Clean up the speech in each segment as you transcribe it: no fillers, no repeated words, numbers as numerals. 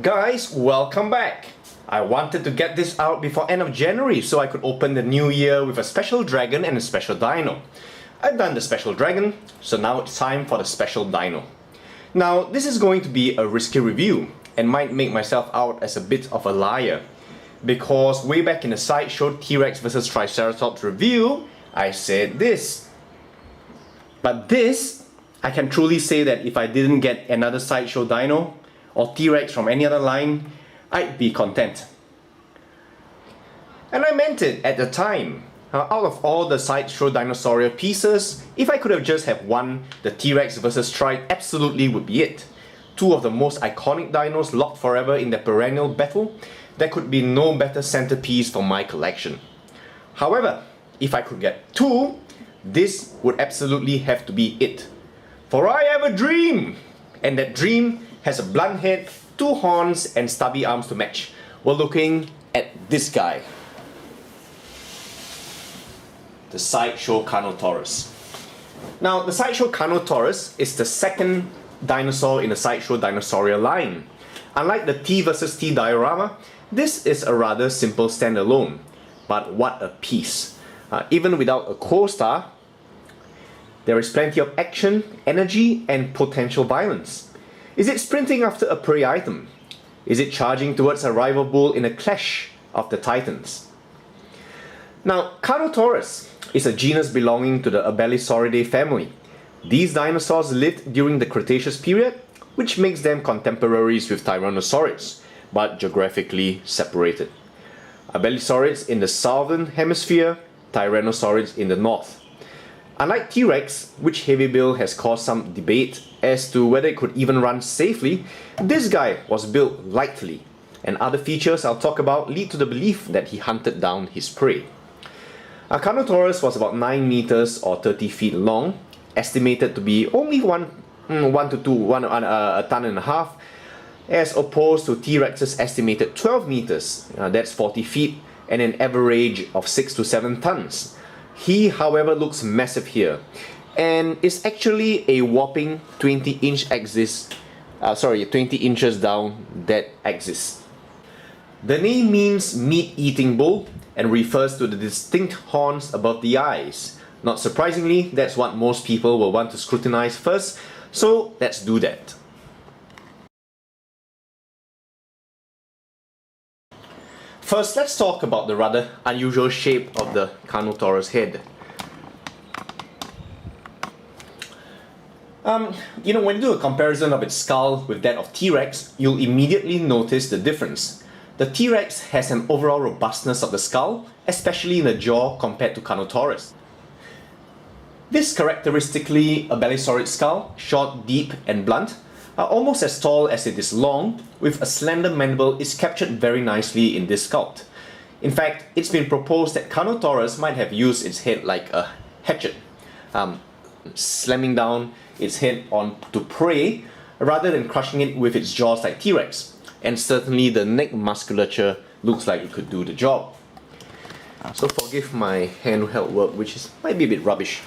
Guys, welcome back! I wanted to get this out before end of January so I could open the new year with a special dragon and a special dino. I've done the special dragon, so now it's time for the special dino. Now, this is going to be a risky review and might make myself out as a bit of a liar. Because way back in the Sideshow T-Rex vs Triceratops review, I said this. But this, I can truly say that if I didn't get another Sideshow dino, or T-Rex from any other line, I'd be content. And I meant it at the time. Out of all the Sideshow Dinosauria pieces, if I could have just had one, the T-Rex vs Tri absolutely would be it. Two of the most iconic dinos locked forever in their perennial battle, there could be no better centerpiece for my collection. However, if I could get two, this would absolutely have to be it. For I have a dream! And that dream has a blunt head, two horns and stubby arms to match. We're looking at this guy. The Sideshow Carnotaurus. Now, the Sideshow Carnotaurus is the second dinosaur in the Sideshow Dinosauria line. Unlike the T vs T diorama, this is a rather simple standalone. But what a piece. Even without a co-star, there is plenty of action, energy and potential violence. Is it sprinting after a prey item? Is it charging towards a rival bull in a clash of the titans? Now, Carnotaurus is a genus belonging to the Abelisauridae family. These dinosaurs lived during the Cretaceous period, which makes them contemporaries with Tyrannosaurids, but geographically separated. Abelisaurids in the southern hemisphere, Tyrannosaurids in the north. Unlike T-Rex, which Heavy Bill has caused some debate as to whether it could even run safely, this guy was built lightly, and other features I'll talk about lead to the belief that he hunted down his prey. Carnotaurus was about 9 meters or 30 feet long, estimated to be only a ton and a half, as opposed to T-Rex's estimated 12 meters, that's 40 feet, and an average of 6 to 7 tons. He, however, looks massive here, and is actually a whopping 20 inches down that axis. The name means meat-eating bull and refers to the distinct horns above the eyes. Not surprisingly, that's what most people will want to scrutinize first, so let's do that. First, let's talk about the rather unusual shape of the Carnotaurus head. When you do a comparison of its skull with that of T-Rex, you'll immediately notice the difference. The T-Rex has an overall robustness of the skull, especially in the jaw compared to Carnotaurus. This characteristically Abelisaurid skull, short, deep and blunt, almost as tall as it is long, with a slender mandible, is captured very nicely in this sculpt. In fact, it's been proposed that Carnotaurus might have used its head like a hatchet, slamming down its head onto prey rather than crushing it with its jaws like T-Rex. And certainly the neck musculature looks like it could do the job. So forgive my handheld work, which might be a bit rubbish.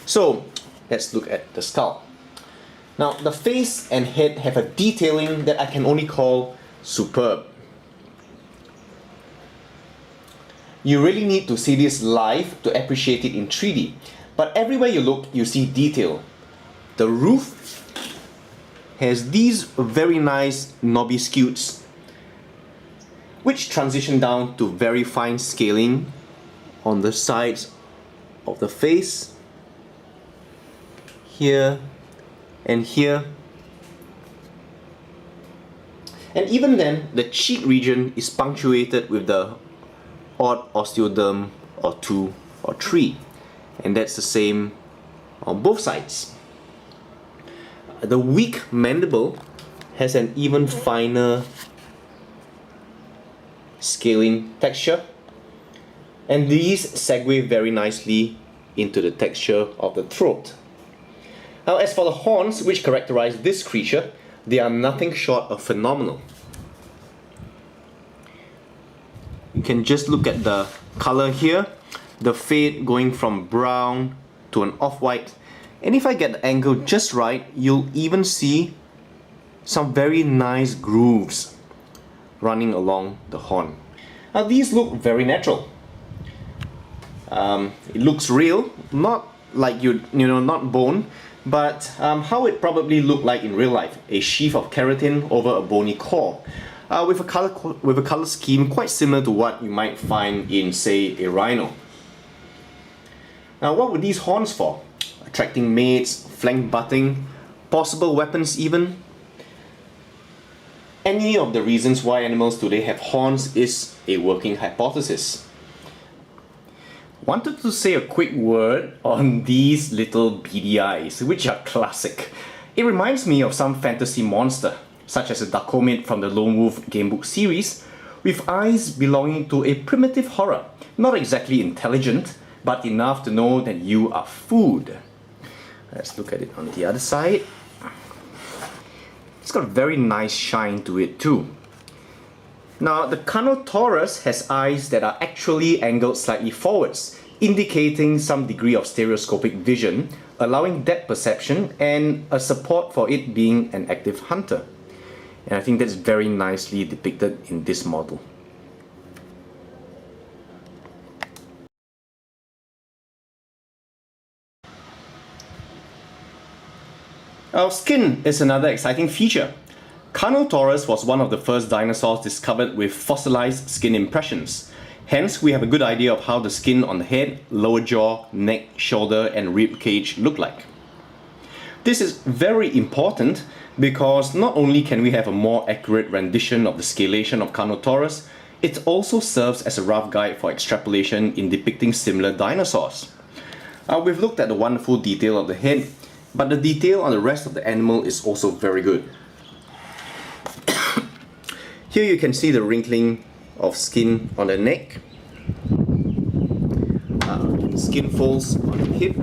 So let's look at the skull. Now, the face and head have a detailing that I can only call superb. You really need to see this live to appreciate it in 3D, but everywhere you look, you see detail. The roof has these very nice knobby scutes, which transition down to very fine scaling on the sides of the face, here and here. And even then, the cheek region is punctuated with the odd osteoderm or 2 or 3, and that's the same on both sides. The weak mandible has an even finer scaling texture, and these segue very nicely into the texture of the throat. Now, as for the horns which characterize this creature, they are nothing short of phenomenal. You can just look at the color here, the fade going from brown to an off-white, and if I get the angle just right, you'll even see some very nice grooves running along the horn. Now these look very natural. It looks real, not like not bone, but how it probably looked like in real life, a sheath of keratin over a bony core, with a color scheme quite similar to what you might find in, say, a rhino. Now what were these horns for? Attracting mates, flank butting, possible weapons even? Any of the reasons why animals today have horns is a working hypothesis. Wanted to say a quick word on these little beady eyes, which are classic. It reminds me of some fantasy monster, such as a Dakomid from the Lone Wolf gamebook series, with eyes belonging to a primitive horror, not exactly intelligent, but enough to know that you are food. Let's look at it on the other side. It's got a very nice shine to it too. Now, the Carnotaurus has eyes that are actually angled slightly forwards, indicating some degree of stereoscopic vision, allowing depth perception and a support for it being an active hunter. And I think that's very nicely depicted in this model. Our skin is another exciting feature. Carnotaurus was one of the first dinosaurs discovered with fossilized skin impressions. Hence, we have a good idea of how the skin on the head, lower jaw, neck, shoulder and rib cage look like. This is very important because not only can we have a more accurate rendition of the scalation of Carnotaurus, it also serves as a rough guide for extrapolation in depicting similar dinosaurs. We've looked at the wonderful detail of the head, but the detail on the rest of the animal is also very good. Here you can see the wrinkling of skin on the neck, skin folds on the hip.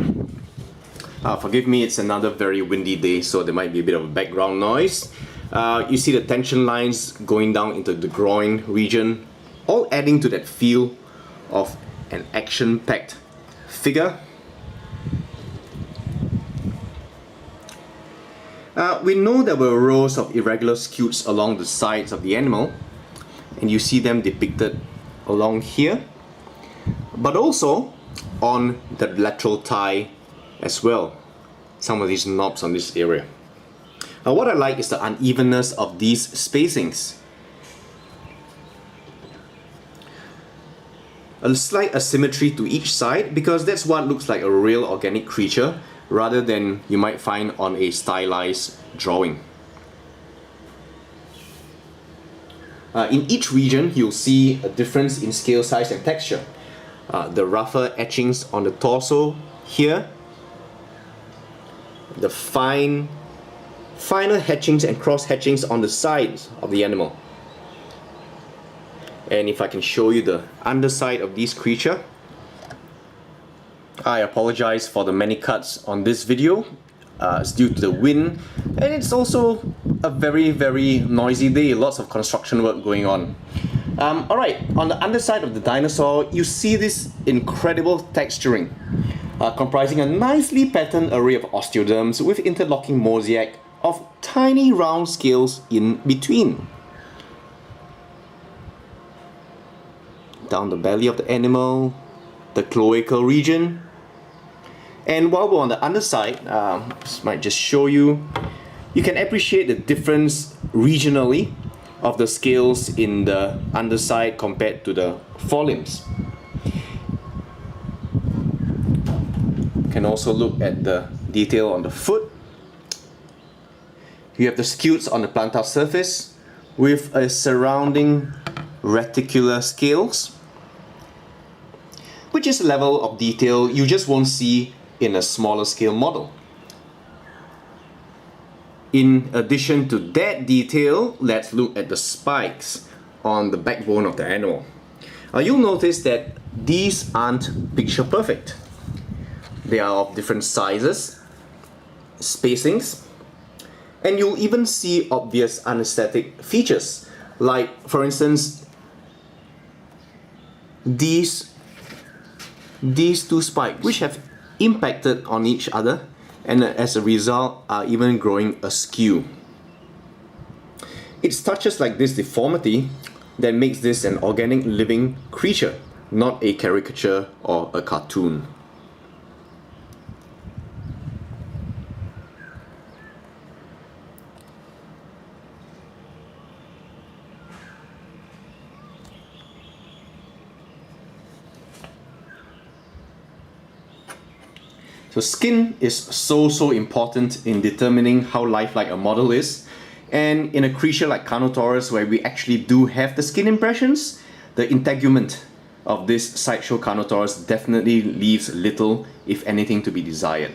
Forgive me, it's another very windy day, so there might be a bit of a background noise. You see the tension lines going down into the groin region, all adding to that feel of an action-packed figure. We know there were rows of irregular scutes along the sides of the animal, and you see them depicted along here, but also on the lateral thigh as well. Some of these knobs on this area. What I like is the unevenness of these spacings. A slight asymmetry to each side, because that's what looks like a real organic creature rather than you might find on a stylized drawing. In each region, you'll see a difference in scale size and texture. The rougher etchings on the torso here, the finer hatchings and cross hatchings on the sides of the animal. And if I can show you the underside of this creature, I apologize for the many cuts on this video. It's due to the wind, and it's also a very noisy day, lots of construction work going on. Alright, on the underside of the dinosaur, you see this incredible texturing, comprising a nicely patterned array of osteoderms with interlocking mosaic of tiny round scales in between. Down the belly of the animal, the cloacal region. And while we're on the underside, this might just show you, you can appreciate the difference regionally of the scales in the underside compared to the forelimbs. You can also look at the detail on the foot. You have the scutes on the plantar surface with a surrounding reticular scales, which is a level of detail you just won't see in a smaller scale model. In addition to that detail, let's look at the spikes on the backbone of the animal. You'll notice that these aren't picture perfect. They are of different sizes, spacings, and you'll even see obvious anesthetic features, like, for instance, these two spikes, which have impacted on each other and as a result are even growing askew. It's touches like this deformity that makes this an organic living creature, not a caricature or a cartoon. So skin is so important in determining how lifelike a model is. And in a creature like Carnotaurus, where we actually do have the skin impressions, the integument of this Sideshow Carnotaurus definitely leaves little, if anything, to be desired.